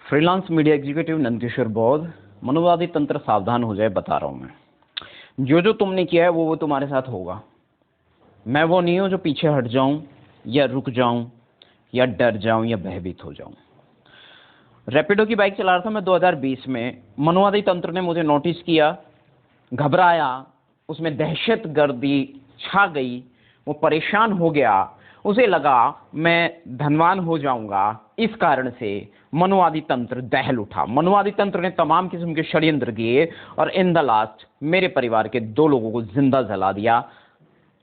Freelance media executive Nandkishore बौद्ध। मनोवादी तंत्र सावधान हो जाए, बता रहा हूं मैं। जो जो तुमने किया है वो तुम्हारे साथ होगा। मैं वो नहीं हूं जो पीछे हट जाऊं या रुक जाऊं या डर जाऊं या भयभीत हो जाऊं। रैपिडो की बाइक चला रहा था मैं 2020 में। मनोवादी तंत्र ने मुझे नोटिस किया, घबराया, उसमें दहशत गर्दी छा गई, वो परेशान हो गया। उसे लगा मैं धनवान हो जाऊंगा। इस कारण से मनोवादी तंत्र दहल उठा। मनोवादी तंत्र ने तमाम किस्म के षड्यंत्र किए और इन द लास्ट मेरे परिवार के 2 लोगों को जिंदा जला दिया।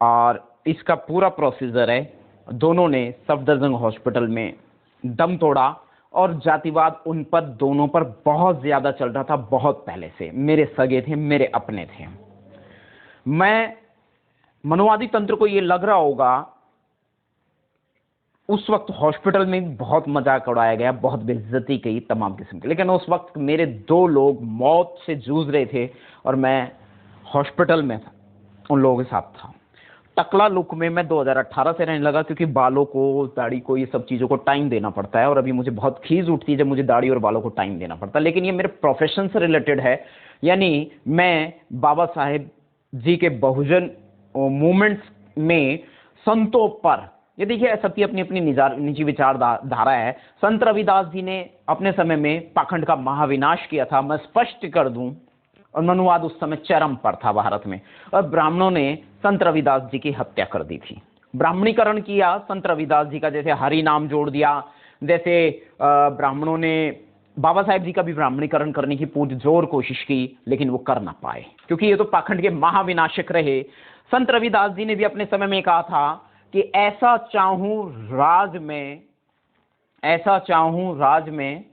और इसका पूरा प्रोसीजर है, दोनों ने सफदरजंग हॉस्पिटल में दम तोड़ा और जातिवाद उन पर दोनों पर बहुत ज्यादा चल रहा था। बहुत पहले से मेरे सगे थे, मेरे अपने थे। मैं मनोवादी तंत्र को यह लग रहा होगा, उस वक्त हॉस्पिटल में बहुत मजाक उड़ाया गया, बहुत बेइज्जती की तमाम किस्म की, लेकिन उस वक्त मेरे 2 लोग मौत से जूझ रहे थे और मैं हॉस्पिटल में था, उन लोगों के साथ था। टकला लुक में मैं 2018 से रहने लगा, क्योंकि बालों को, दाढ़ी को, ये सब चीज़ों को टाइम देना पड़ता है। और अभी मुझे बहुत खीज उठती है जब मुझे दाढ़ी और बालों को टाइम देना पड़ता है, लेकिन ये मेरे प्रोफेशन से रिलेटेड है। यानी मैं बाबा साहेब जी के बहुजन मूवमेंट्स में संतों पर, ये देखिए सबकी अपनी अपनी निजी विचारधारा है। संत रविदास जी ने अपने समय में पाखंड का महाविनाश किया था, मैं स्पष्ट कर दूं। और मनुवाद उस समय चरम पर था भारत में, और ब्राह्मणों ने संत रविदास जी की हत्या कर दी थी। ब्राह्मणीकरण किया संत रविदास जी का, जैसे हरि नाम जोड़ दिया। जैसे ब्राह्मणों ने बाबा साहेब जी का भी ब्राह्मणीकरण करने की पूरी जोर कोशिश की, लेकिन वो कर ना पाए, क्योंकि ये तो पाखंड के महाविनाशक रहे। संत रविदास जी ने भी अपने समय में कहा था कि ऐसा चाहूं राज में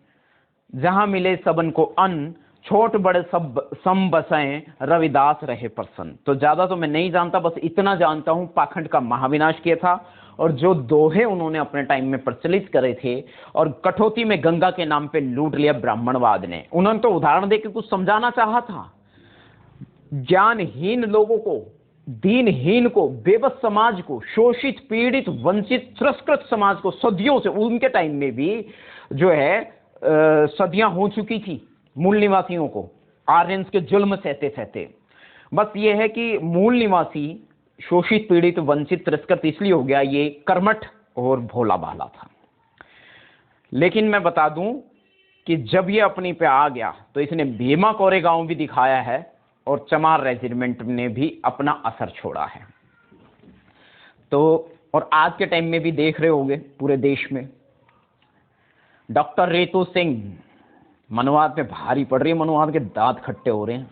जहां मिले सबन को अन्न, छोट बड़े सब सम बसें, रविदास रहे प्रसन्न। तो ज्यादा तो मैं नहीं जानता, बस इतना जानता हूं पाखंड का महाविनाश किया था। और जो दोहे उन्होंने अपने टाइम में प्रचलित करे थे, और कठौती में गंगा के नाम पे लूट लिया ब्राह्मणवाद ने। उन्होंने तो उदाहरण देकर कुछ समझाना चाहा था। ज्ञानहीन लोगों को, दीनहीन को, बेबस समाज को, शोषित, पीड़ित, वंचित, तिरस्कृत समाज को सदियों से, उनके टाइम में भी जो है सदियां हो चुकी थी मूल निवासियों को, आर्यंस के जुल्म सहते सहते। बस ये है कि मूल निवासी शोषित, पीड़ित, वंचित, तिरस्कृत इसलिए हो गया, ये कर्मठ और भोला भाला था। लेकिन मैं बता दूं कि जब ये अपनी पे आ गया तो इसने भीमा कोरेगांव भी दिखाया है, और चमार रेजिमेंट ने भी अपना असर छोड़ा है। तो और आज के टाइम में भी देख रहे होंगे पूरे देश में डॉक्टर रेतु सिंह मनोवाद पे भारी पड़ रही है, मनोवाद के दांत खट्टे हो रहे हैं।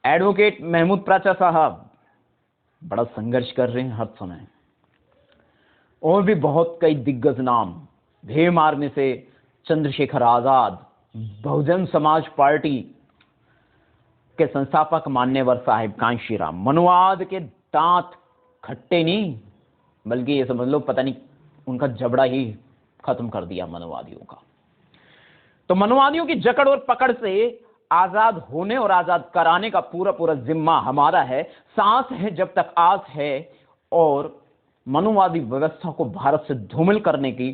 एडवोकेट महमूद प्राचा साहब बड़ा संघर्ष कर रहे हैं हर समय। और भी बहुत कई दिग्गज नाम, भीम आर्मी से चंद्रशेखर आजाद, बहुजन समाज पार्टी के संस्थापक मान्यवर साहिब कांशीराम। मनोवाद के दांत खट्टे नहीं, बल्कि ये समझ लो पता नहीं उनका जबड़ा ही खत्म कर दिया मनोवादियों का। तो मनोवादियों की जकड़ और पकड़ से आजाद होने और आजाद कराने का पूरा पूरा जिम्मा हमारा है। सांस है जब तक आस है, और मनोवादी व्यवस्था को भारत से धूमिल करने की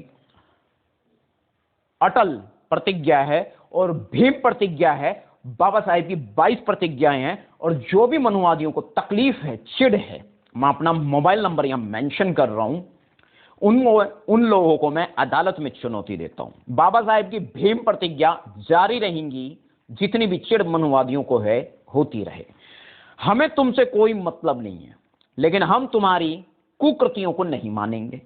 अटल प्रतिज्ञा है, और भीम प्रतिज्ञा है। बाबा साहेब की 22 प्रतिज्ञाएं हैं। और जो भी मनुवादियों को तकलीफ है, चिढ़ है, मैं अपना मोबाइल नंबर यहां मेंशन कर रहा हूं, उन लोगों को मैं अदालत में चुनौती देता हूं। बाबा साहेब की भीम प्रतिज्ञा जारी रहेंगी, जितनी भी चिढ़ मनुवादियों को है होती रहे। हमें तुमसे कोई मतलब नहीं है, लेकिन हम तुम्हारी कुकृतियों को नहीं मानेंगे।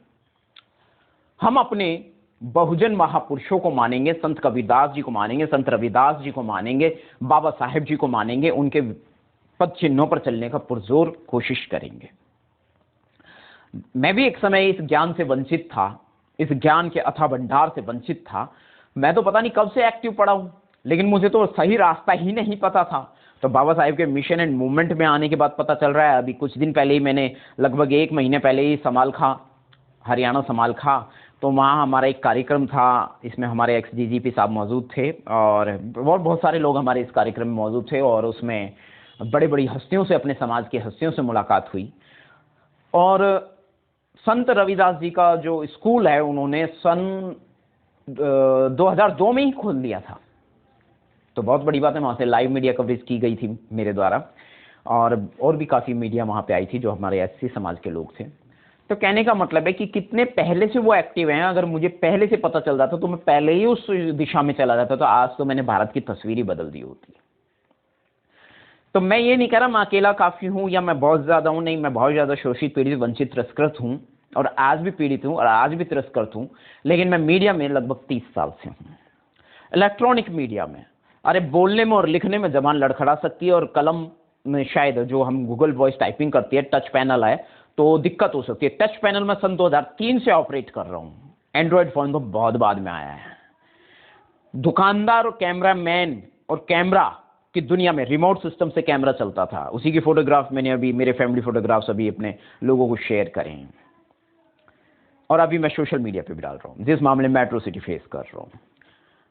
हम अपने बहुजन महापुरुषों को मानेंगे, संत कबीरदास जी को मानेंगे, संत रविदास जी को मानेंगे, बाबा साहेब जी को मानेंगे, उनके पद चिन्हों पर चलने का पुरजोर कोशिश करेंगे। मैं भी एक समय इस ज्ञान से वंचित था, इस ज्ञान के अथाह भंडार से वंचित था। मैं तो पता नहीं कब से एक्टिव पड़ा हूं, लेकिन मुझे तो सही रास्ता ही नहीं पता था। तो बाबा साहेब के मिशन एंड मूवमेंट में आने के बाद पता चल रहा है। अभी कुछ दिन पहले ही मैंने, लगभग 1 महीने पहले ही समालखा, हरियाणा समालखा, तो वहाँ हमारा एक कार्यक्रम था। इसमें हमारे एक्स डीजीपी साहब मौजूद थे, और बहुत सारे लोग हमारे इस कार्यक्रम में मौजूद थे। और उसमें बड़ी बड़ी हस्तियों से, अपने समाज की हस्तियों से मुलाकात हुई। और संत रविदास जी का जो स्कूल है, उन्होंने सन 2002 में ही खोल दिया था, तो बहुत बड़ी बात है। वहाँ से लाइव मीडिया कवरेज की गई थी मेरे द्वारा, और भी काफ़ी मीडिया वहाँ पे आई थी जो हमारे एससी समाज के लोग थे। तो कहने का मतलब है कि कितने पहले से वो एक्टिव हैं। अगर मुझे पहले से पता चल जाता तो मैं पहले ही उस दिशा में चला जाता, तो आज तो मैंने भारत की तस्वीर ही बदल दी होती। तो मैं ये नहीं कह रहा मैं अकेला काफ़ी हूँ या मैं बहुत ज़्यादा हूँ, नहीं, मैं बहुत ज़्यादा शोषित, पीड़ित, वंचित, तिरस्कृत हूँ, और आज भी पीड़ित हूँ और आज भी तिरस्कृत हूँ। लेकिन मैं मीडिया में लगभग 30 साल से हूँ, इलेक्ट्रॉनिक मीडिया में। अरे बोलने में और लिखने में जबान लड़खड़ा सकती है, और कलम में शायद जो हम गूगल वॉइस टाइपिंग करती है, टच पैनल है तो दिक्कत हो सकती है। टच पैनल में सन 2003 से ऑपरेट कर रहा हूँ, एंड्रॉयड फोन तो बहुत बाद में आया है। दुकानदार और कैमरामैन और कैमरा की दुनिया में रिमोट सिस्टम से कैमरा चलता था, उसी की फोटोग्राफ मैंने अभी, मेरे फैमिली फोटोग्राफ्स अभी अपने लोगों को शेयर करें, और अभी मैं सोशल मीडिया पे भी डाल रहा हूँ, जिस मामले में मेट्रो सिटी फेस कर रहा हूँ।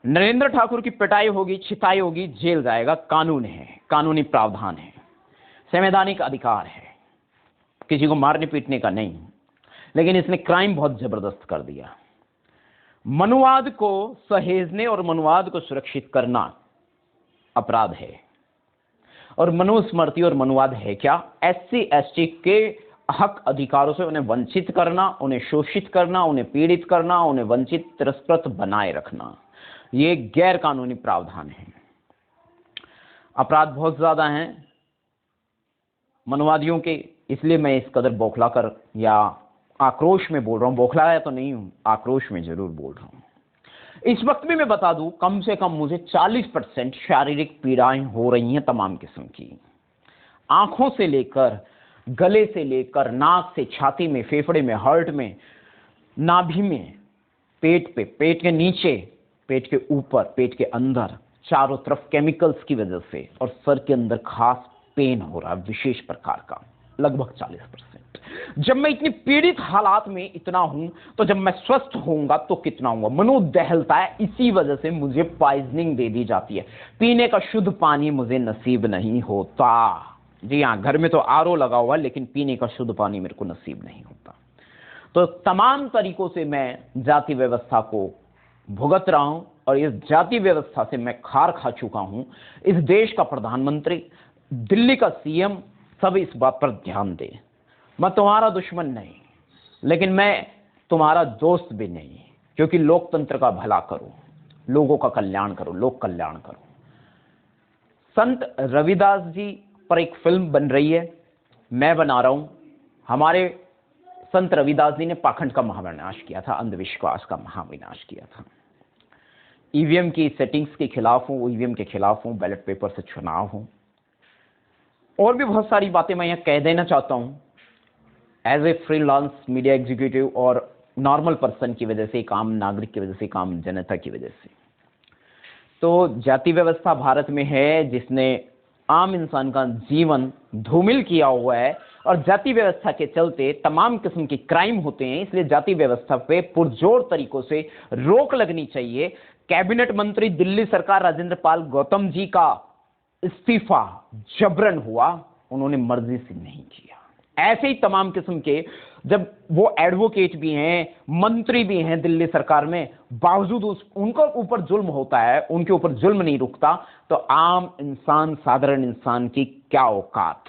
नरेंद्र ठाकुर की पिटाई होगी, छिताई होगी, जेल जाएगा, कानून है, कानूनी प्रावधान है, संवैधानिक अधिकार है, किसी को मारने पीटने का नहीं। लेकिन इसने क्राइम बहुत जबरदस्त कर दिया। मनुवाद को सहेजने और मनुवाद को सुरक्षित करना अपराध है, और मनुस्मृति और मनुवाद है क्या? एससी एसटी के हक अधिकारों से उन्हें वंचित करना, उन्हें शोषित करना, उन्हें पीड़ित करना, उन्हें वंचित तिरस्कृत बनाए रखना, ये गैर कानूनी प्रावधान है। अपराध बहुत ज्यादा हैं मनुवादियों के, इसलिए मैं इस कदर बौखला कर या आक्रोश में बोल रहा हूं। बौखलाया तो नहीं हूं, आक्रोश में जरूर बोल रहा हूं। इस वक्त भी मैं बता दूं, कम से कम मुझे 40% शारीरिक पीड़ाएं हो रही हैं, तमाम किस्म की, आंखों से लेकर, गले से लेकर, नाक से, छाती में, फेफड़े में, हार्ट में, नाभि में, पेट पे, पेट के नीचे, पेट के ऊपर, पेट के अंदर, चारों तरफ केमिकल्स की वजह से, और सर के अंदर खास पेन हो रहा है विशेष प्रकार का, लगभग 40%। जब मैं इतनी पीड़ित हालात में इतना हूं, तो जब मैं स्वस्थ होऊंगा तो कितना होऊंगा? मनो दहलता है, इसी वजह से मुझे पॉइजनिंग दे दी जाती है। पीने का शुद्ध पानी मुझे नसीब नहीं होता। जी हाँ, घर में तो आरओ लगा हुआ है, लेकिन पीने का शुद्ध पानी मेरे को नसीब नहीं होता। तो तमाम तरीकों से मैं जाति व्यवस्था को भुगत रहा हूं, और इस जाति व्यवस्था से मैं खार खा चुका हूं। इस देश का प्रधानमंत्री, दिल्ली का सीएम, सब इस बात पर ध्यान दें। मैं तुम्हारा दुश्मन नहीं, लेकिन मैं तुम्हारा दोस्त भी नहीं, क्योंकि लोकतंत्र का भला करो, लोगों का कल्याण करो, लोक कल्याण करो। संत रविदास जी पर एक फिल्म बन रही है, मैं बना रहा हूं। हमारे संत रविदास जी ने पाखंड का महाविनाश किया था, अंधविश्वास का महाविनाश किया था। ईवीएम की सेटिंग्स के खिलाफ हूं, ईवीएम के खिलाफ हूं, बैलेट पेपर से चुनाव हूं, और भी बहुत सारी बातें मैं यहां कह देना चाहता हूं। As a freelance media executive और नॉर्मल पर्सन की वजह से काम, नागरिक की वजह से काम, जनता की वजह से। तो जाति व्यवस्था भारत में है जिसने आम इंसान का जीवन धूमिल किया हुआ है, और जाति व्यवस्था के चलते तमाम किस्म के क्राइम होते हैं। इसलिए जाति व्यवस्था पे पुरजोर तरीकों से रोक लगनी चाहिए। कैबिनेट मंत्री दिल्ली सरकार राजेंद्र पाल गौतम जी का इस्तीफा जबरन हुआ, उन्होंने मर्जी से नहीं किया। ऐसे ही तमाम किस्म के, जब वो एडवोकेट भी हैं, मंत्री भी हैं दिल्ली सरकार में, बावजूद उनके ऊपर जुल्म होता है, उनके ऊपर जुल्म नहीं रुकता, तो आम इंसान, साधारण इंसान की क्या औकात,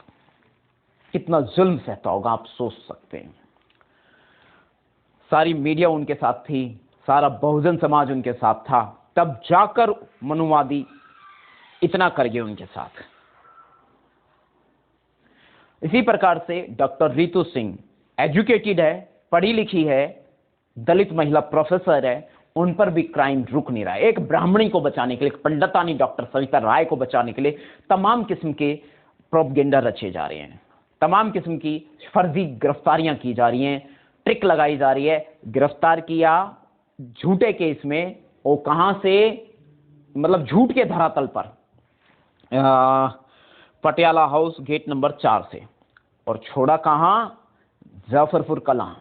कितना जुल्म सहता होगा, आप सोच सकते हैं। सारी मीडिया उनके साथ थी, सारा बहुजन समाज उनके साथ था, तब जाकर मनुवादी इतना कर गए उनके साथ। इसी प्रकार से डॉक्टर रितु सिंह एजुकेटेड है, पढ़ी लिखी है, दलित महिला प्रोफेसर है, उन पर भी क्राइम रुक नहीं रहा है। एक ब्राह्मणी को बचाने के लिए, एक पंडितानी डॉक्टर सविता राय को बचाने के लिए तमाम किस्म के प्रोपगेंडा रचे जा रहे हैं, तमाम किस्म की फर्जी गिरफ्तारियां की जा रही हैं, ट्रिक लगाई जा रही है। गिरफ्तार किया झूठे केस में, वो कहां से, मतलब झूठ के धरातल पर, पटियाला हाउस गेट नंबर 4 से, और छोड़ा कहां, जफरपुर कलां,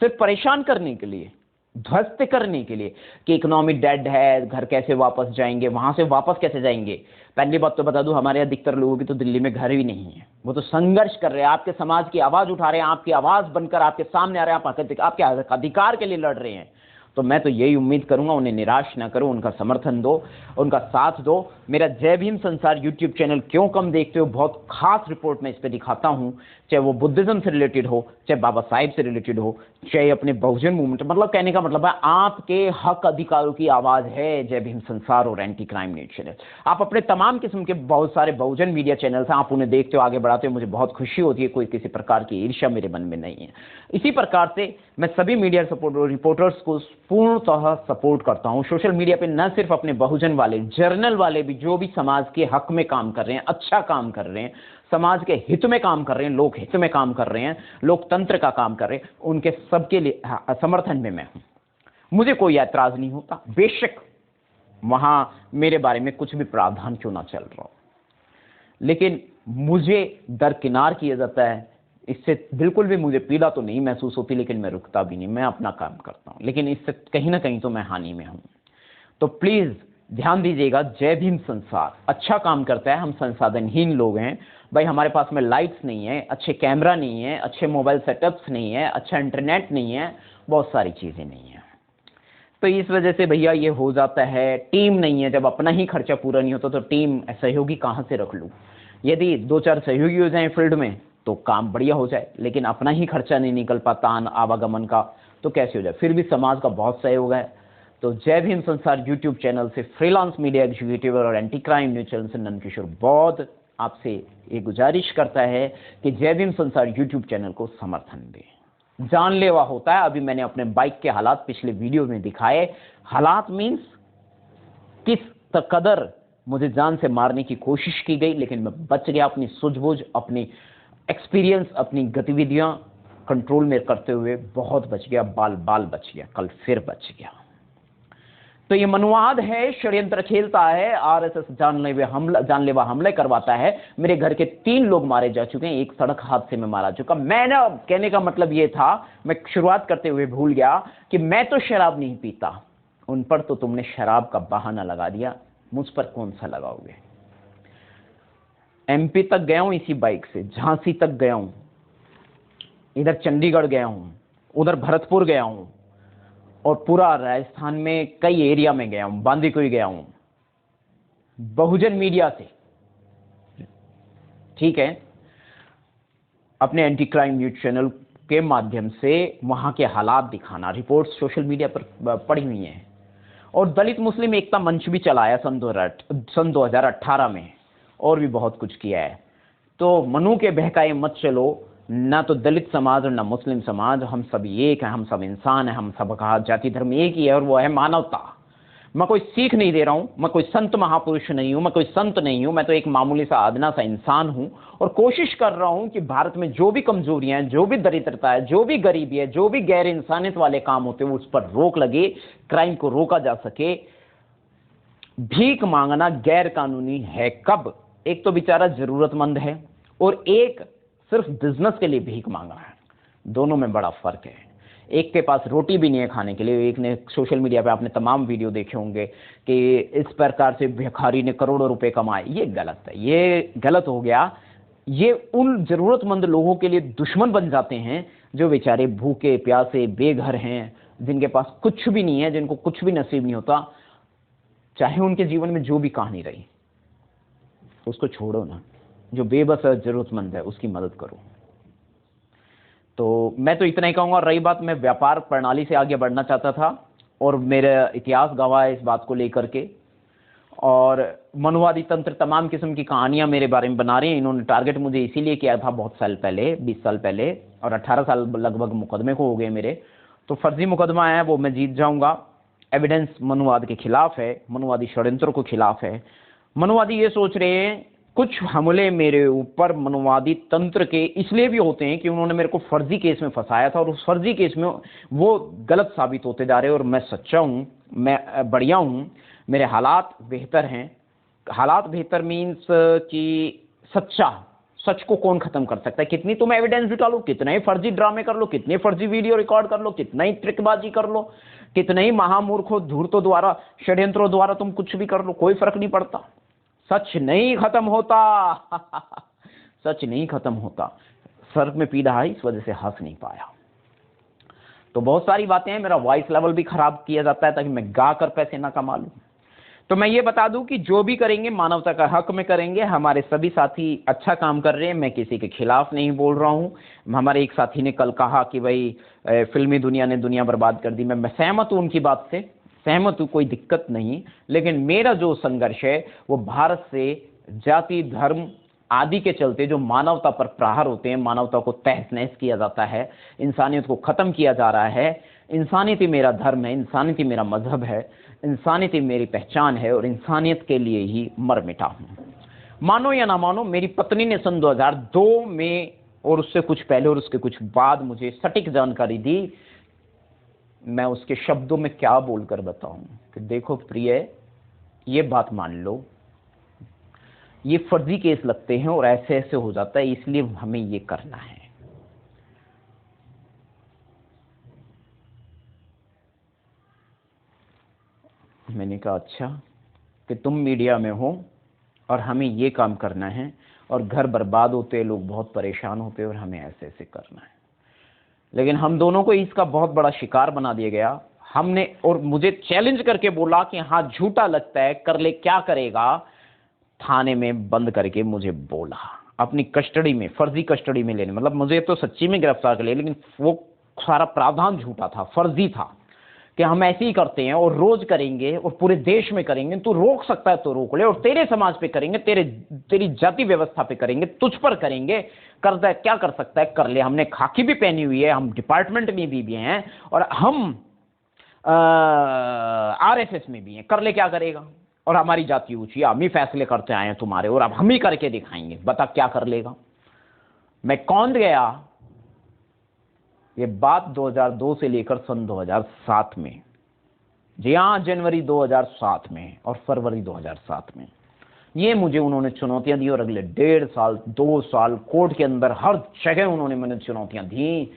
सिर्फ परेशान करने के लिए, ध्वस्त करने के लिए कि इकोनॉमी डेड है, घर कैसे वापस जाएंगे, वहां से वापस कैसे जाएंगे। पहली बात तो बता दूं, हमारे अधिकतर लोगों की तो दिल्ली में घर ही नहीं है, वो तो संघर्ष कर रहे हैं, आपके समाज की आवाज उठा रहे हैं, आपकी आवाज बनकर आपके सामने आ रहे हैं, आपके अधिकार के लिए लड़ रहे हैं। तो मैं तो यही उम्मीद करूंगा, उन्हें निराश ना करो, उनका समर्थन दो, उनका साथ दो। मेरा जय भीम संसार यूट्यूब चैनल क्यों कम देखते हो, बहुत खास रिपोर्ट मैं इस पर दिखाता हूं, चाहे वो बुद्धिज्म से रिलेटेड हो, चाहे बाबा साहिब से रिलेटेड हो, चाहे अपने बहुजन मूवमेंट, मतलब कहने का मतलब है आपके हक अधिकारों की आवाज है जय भीम संसार और एंटी क्राइम न्यूज चैनल। आप अपने तमाम किस्म के बहुत सारे बहुजन मीडिया चैनल हैं, आप उन्हें देखते हो, आगे बढ़ाते हो, मुझे बहुत खुशी होती है, कोई किसी प्रकार की ईर्ष्या मेरे मन में नहीं है। इसी प्रकार से मैं सभी मीडिया रिपोर्टर्स को पूर्णतः सपोर्ट करता हूं। सोशल मीडिया पे न सिर्फ अपने बहुजन वाले, जर्नल वाले भी, जो भी समाज के हक में काम कर रहे हैं, अच्छा काम कर रहे हैं, समाज के हित में काम कर रहे हैं, लोक हित में काम कर रहे हैं, लोकतंत्र का काम कर रहे हैं, उनके सबके लिए समर्थन में मैं हूं। मुझे कोई ऐतराज नहीं होता, बेशक वहां मेरे बारे में कुछ भी प्रावधान क्यों ना चल रहा हो, लेकिन मुझे दरकिनार किया जाता है, इससे बिल्कुल भी मुझे पीड़ा तो नहीं महसूस होती, लेकिन मैं रुकता भी नहीं, मैं अपना काम करता हूं, लेकिन इससे कहीं ना कहीं तो मैं हानि में हूं। तो प्लीज ध्यान दीजिएगा, जय भीम संसार अच्छा काम करता है। हम संसाधनहीन लोग हैं भाई, हमारे पास में लाइट्स नहीं है, अच्छे कैमरा नहीं है, अच्छे मोबाइल सेटअप्स नहीं है, अच्छा इंटरनेट नहीं है, बहुत सारी चीजें नहीं है। तो इस वजह से भैया ये हो जाता है, टीम नहीं है, जब अपना ही खर्चा पूरा नहीं होता तो टीम सहयोगी कहां से रख लूं। यदि 2-4 सहयोगी हो जाएं फील्ड में तो काम बढ़िया हो जाए, लेकिन अपना ही खर्चा नहीं निकल पाता आवागमन का, तो कैसे हो जाए। फिर भी समाज का बहुत सहयोग है। तो जय भीम संसार यूट्यूब चैनल से फ्रीलांस मीडिया एग्जीक्यूटिव और एंटी क्राइम न्यूज चैनल से नंदकिशोर बौद्ध आपसे ये गुजारिश करता है कि जय भीम संसार यूट्यूब चैनल को समर्थन दें। जानलेवा होता है, अभी मैंने अपने बाइक के हालात पिछले वीडियो में दिखाए। हालात मीन्स किस कदर मुझे जान से मारने की कोशिश की गई, लेकिन मैं बच गया, अपनी सूझबूझ, अपनी एक्सपीरियंस, अपनी गतिविधियां कंट्रोल में करते हुए बहुत बच गया, बाल बाल बच गया, कल फिर बच गया। तो ये मनुवाद है, षड्यंत्र खेलता है, आरएसएस जानलेवा हमले करवाता है। मेरे घर के 3 लोग मारे जा चुके हैं, एक सड़क हादसे में मारा चुका। मैं ना कहने का मतलब ये था, मैं शुरुआत करते हुए भूल गया कि मैं तो शराब नहीं पीता, उन पर तो तुमने शराब का बहाना लगा दिया, मुझ पर कौन सा लगाओगे। एमपी तक गया हूं इसी बाइक से, झांसी तक गया हूं, इधर चंडीगढ़ गया हूं, उधर भरतपुर गया हूं, और पूरा राजस्थान में कई एरिया में गया हूं, बांदीकुई गया हूं, बहुजन मीडिया से, ठीक है, अपने एंटी क्राइम न्यूज चैनल के माध्यम से वहां के हालात दिखाना, रिपोर्ट्स सोशल मीडिया पर पड़ी हुई हैं। और दलित मुस्लिम एकता मंच भी चलाया सन 2018 में, और भी बहुत कुछ किया है। तो मनु के बहकाए मत चलो, ना तो दलित समाज और ना मुस्लिम समाज, हम सब एक हैं, हम सब इंसान हैं, हम सब का जाति धर्म एक ही है, और वो है मानवता। मैं कोई सीख नहीं दे रहा हूं, मैं कोई संत महापुरुष नहीं हूं, मैं कोई संत नहीं हूं, मैं तो एक मामूली सा आदना सा इंसान हूं, और कोशिश कर रहा हूं कि भारत में जो भी कमजोरियां हैं, जो भी दरिद्रता है, जो भी गरीबी है, जो भी गैर इंसानियत वाले काम होते हैं, उस पर रोक लगे, क्राइम को रोका जा सके। भीख मांगना गैर कानूनी है कब, एक तो बेचारा जरूरतमंद है, और एक सिर्फ बिजनेस के लिए भीख मांगा है, दोनों में बड़ा फर्क है। एक के पास रोटी भी नहीं है खाने के लिए, एक ने सोशल मीडिया पे आपने तमाम वीडियो देखे होंगे कि इस प्रकार से भिखारी ने करोड़ों रुपए कमाए। ये गलत है, ये गलत हो गया। ये उन जरूरतमंद लोगों के लिए दुश्मन बन जाते हैं जो बेचारे भूखे प्यासे बेघर हैं, जिनके पास कुछ भी नहीं है, जिनको कुछ भी नसीब नहीं होता, चाहे उनके जीवन में जो भी कहानी रही, उसको छोड़ो ना। जो बेबस है, जरूरतमंद है, उसकी मदद करो। तो मैं तो इतना ही कहूंगा। रही बात, मैं व्यापार प्रणाली से आगे बढ़ना चाहता था, और मेरा इतिहास गवाह है इस बात को लेकर के, और मनुवादी तंत्र तमाम किस्म की कहानियां मेरे बारे में बना रहे हैं। इन्होंने टारगेट मुझे इसीलिए किया था बहुत साल पहले, 20 साल पहले, और 18 साल लगभग मुकदमे को हो गए मेरे। तो फर्जी मुकदमा है, वो मैं जीत जाऊंगा। एविडेंस मनुवाद के खिलाफ है, मनुवादी षड्यंत्रों के खिलाफ है। मनुवादी ये सोच रहे हैं, कुछ हमले मेरे ऊपर मनुवादी तंत्र के इसलिए भी होते हैं कि उन्होंने मेरे को फर्जी केस में फंसाया था, और उस फर्जी केस में वो गलत साबित होते जा रहे हैं, और मैं सच्चा हूं, मैं बढ़िया हूं, मेरे हालात बेहतर हैं। हालात बेहतर मीन्स कि सच्चा, सच को कौन खत्म कर सकता है। कितनी तुम एविडेंस जुटा लो, कितने ही फर्जी ड्रामे कर लो, कितने फर्जी वीडियो रिकॉर्ड कर लो, कितना ही ट्रिकबाजी कर लो, कितने ही महामूर्खों धूर्तों द्वारा, षड्यंत्रों द्वारा तुम कुछ भी कर लो, कोई फर्क नहीं पड़ता। सच नहीं खत्म होता सच नहीं खत्म होता। सर में पीड़ा है, इस वजह से हंस नहीं पाया। तो बहुत सारी बातें हैं, मेरा वॉइस लेवल भी खराब किया जाता है ताकि मैं गा कर पैसे ना कमा लूं। तो मैं ये बता दूं कि जो भी करेंगे मानवता का हक में करेंगे। हमारे सभी साथी अच्छा काम कर रहे हैं, मैं किसी के खिलाफ नहीं बोल रहा हूं। हमारे एक साथी ने कल कहा कि भाई फिल्मी दुनिया ने दुनिया बर्बाद कर दी। मैं सहमत हूं उनकी बात से, सहमत हूं, कोई दिक्कत नहीं। लेकिन मेरा जो संघर्ष है वो भारत से जाति धर्म आदि के चलते जो मानवता पर प्रहार होते हैं, मानवता को तहस नहस किया जाता है, इंसानियत को खत्म किया जा रहा है। इंसानियत ही मेरा धर्म है, इंसानियत ही मेरा मजहब है, इंसानियत ही मेरी पहचान है और इंसानियत के लिए ही मर मिटा हूं। मानो या ना मानो, मेरी पत्नी ने सन 2002 में और उससे कुछ पहले और उसके कुछ बाद मुझे सटीक जानकारी दी। मैं उसके शब्दों में क्या बोलकर बताऊं कि देखो प्रिय, ये बात मान लो, ये फर्जी केस लगते हैं और ऐसे ऐसे हो जाता है, इसलिए हमें ये करना है। मैंने कहा अच्छा कि तुम मीडिया में हो और हमें ये काम करना है और घर बर्बाद होते हैं, लोग बहुत परेशान होते हैं और हमें ऐसे ऐसे करना है। लेकिन हम दोनों को इसका बहुत बड़ा शिकार बना दिया गया। हमने और मुझे चैलेंज करके बोला कि हाँ झूठा लगता है, कर ले, क्या करेगा। थाने में बंद करके मुझे बोला, अपनी कस्टडी में, फर्जी कस्टडी में लेने, मतलब मुझे तो सच्ची में गिरफ्तार कर लिया, लेकिन वो सारा प्रावधान झूठा था, फर्जी था कि हम ऐसे ही करते हैं और रोज करेंगे और पूरे देश में करेंगे। तू रोक सकता है तो रोक ले, और तेरे समाज पे करेंगे, तेरी जाति व्यवस्था पे करेंगे, तुझ पर करेंगे, करता है क्या कर सकता है कर ले। हमने खाकी भी पहनी हुई है, हम डिपार्टमेंट में भी हैं और हम आरएसएस में भी हैं, कर ले, क्या करेगा। और हमारी जाति ऊंची, हम ही फैसले करते आए हैं तुम्हारे, और अब हम ही करके दिखाएंगे, बता क्या कर लेगा। मैं कौंध गया। ये बात 2002 से लेकर सन 2007 में, जी हाँ, जनवरी 2007 में और फरवरी 2007 में ये मुझे उन्होंने चुनौतियां दी। और अगले 1.5 साल 2 साल कोर्ट के अंदर हर जगह उन्होंने मैंने चुनौतियां दी।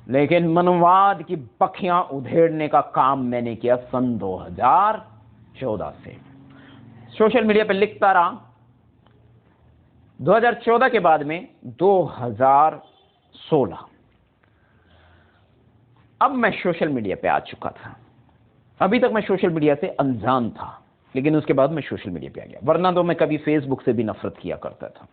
लेकिन मनवाद की पखियां उधेड़ने का काम मैंने किया सन 2014 से। सोशल मीडिया पर लिखता रहा। 2014 के बाद में 2016 अब मैं सोशल मीडिया पे आ चुका था। अभी तक मैं सोशल मीडिया से अनजान था, लेकिन उसके बाद मैं सोशल मीडिया पे आ गया। वरना तो मैं कभी फेसबुक से भी नफरत किया करता था,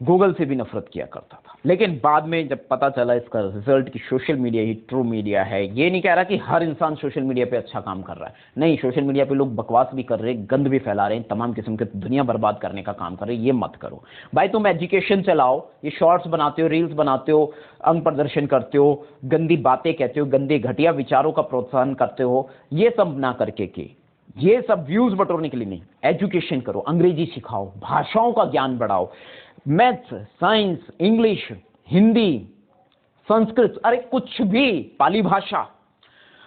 गूगल से भी नफरत किया करता था। लेकिन बाद में जब पता चला इसका रिजल्ट कि सोशल मीडिया ही ट्रू मीडिया है, ये नहीं कह रहा कि हर इंसान सोशल मीडिया पे अच्छा काम कर रहा है, नहीं, सोशल मीडिया पे लोग बकवास भी कर रहे हैं, गंद भी फैला रहे हैं, तमाम किस्म के दुनिया बर्बाद करने का काम कर रहे हैं। ये मत करो भाई। तुम एजुकेशन चलाओ, ये शॉर्ट्स बनाते हो, रील्स बनाते हो, अंग प्रदर्शन करते हो, गंदी बातें कहते हो, गंदे घटिया विचारों का प्रोत्साहन करते हो, ये सब ना करके के ये सब व्यूज बटोरने के लिए नहीं। एजुकेशन करो, अंग्रेजी सिखाओ, भाषाओं का ज्ञान बढ़ाओ, maths, science, English, Hindi, Sanskrit, अरे कुछ भी, पाली भाषा,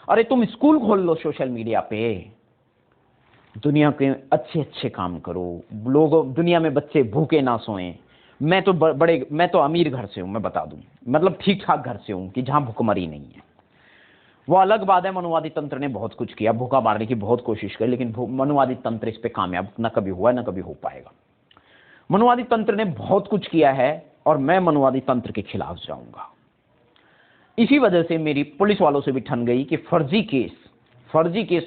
अरे तुम स्कूल खोल लो सोशल मीडिया पे, दुनिया के अच्छे अच्छे काम करो, लोगों, दुनिया में बच्चे भूखे ना सोएं। मैं तो अमीर घर से हूं, मैं बता दूं, मतलब ठीक ठाक घर से हूं कि जहां भुखमरी नहीं है। वो अलग बात है, मनुवादी तंत्र ने बहुत कुछ किया, भूखा मारने की बहुत कोशिश की, लेकिन मनुवादी तंत्र इस पे कामयाब न कभी हुआ न कभी हो पाएगा। मनुवादी तंत्र ने बहुत कुछ किया है और मैं मनुवादी तंत्र के खिलाफ जाऊंगा। इसी वजह से मेरी पुलिस वालों से भी ठन गई कि फर्जी केस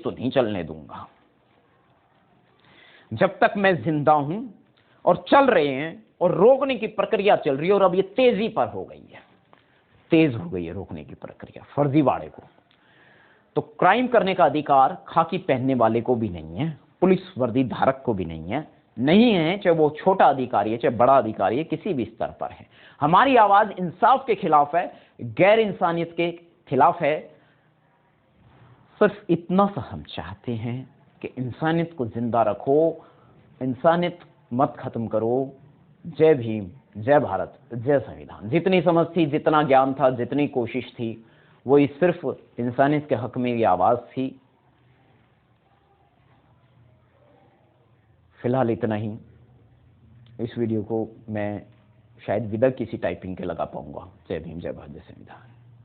तो नहीं चलने दूंगा। जब तक मैं जिंदा हूं और चल रहे हैं और रोकने की प्रक्रिया चल रही है, और अब ये तेजी पर हो गई है, तेज हो गई है रोकने की प्रक्रिया फर्जीवाड़े को। तो क्राइम करने का अधिकार खाकी पहनने वाले को भी नहीं है, पुलिस वर्दी धारक को भी नहीं है, चाहे वो छोटा अधिकारी है चाहे बड़ा अधिकारी है, किसी भी स्तर पर है। हमारी आवाज इंसाफ के खिलाफ है, गैर इंसानियत के खिलाफ है। सिर्फ इतना सा हम चाहते हैं कि इंसानियत को जिंदा रखो, इंसानियत मत खत्म करो। जय भीम, जय भारत, जय संविधान। जितनी समझ थी, जितना ज्ञान था, जितनी कोशिश थी, वो सिर्फ इंसानियत के हक में ये आवाज थी। फिलहाल इतना ही। इस वीडियो को मैं शायद विदा किसी टाइपिंग के लगा पाऊंगा। जय भीम, जय भारत, जय संविधान।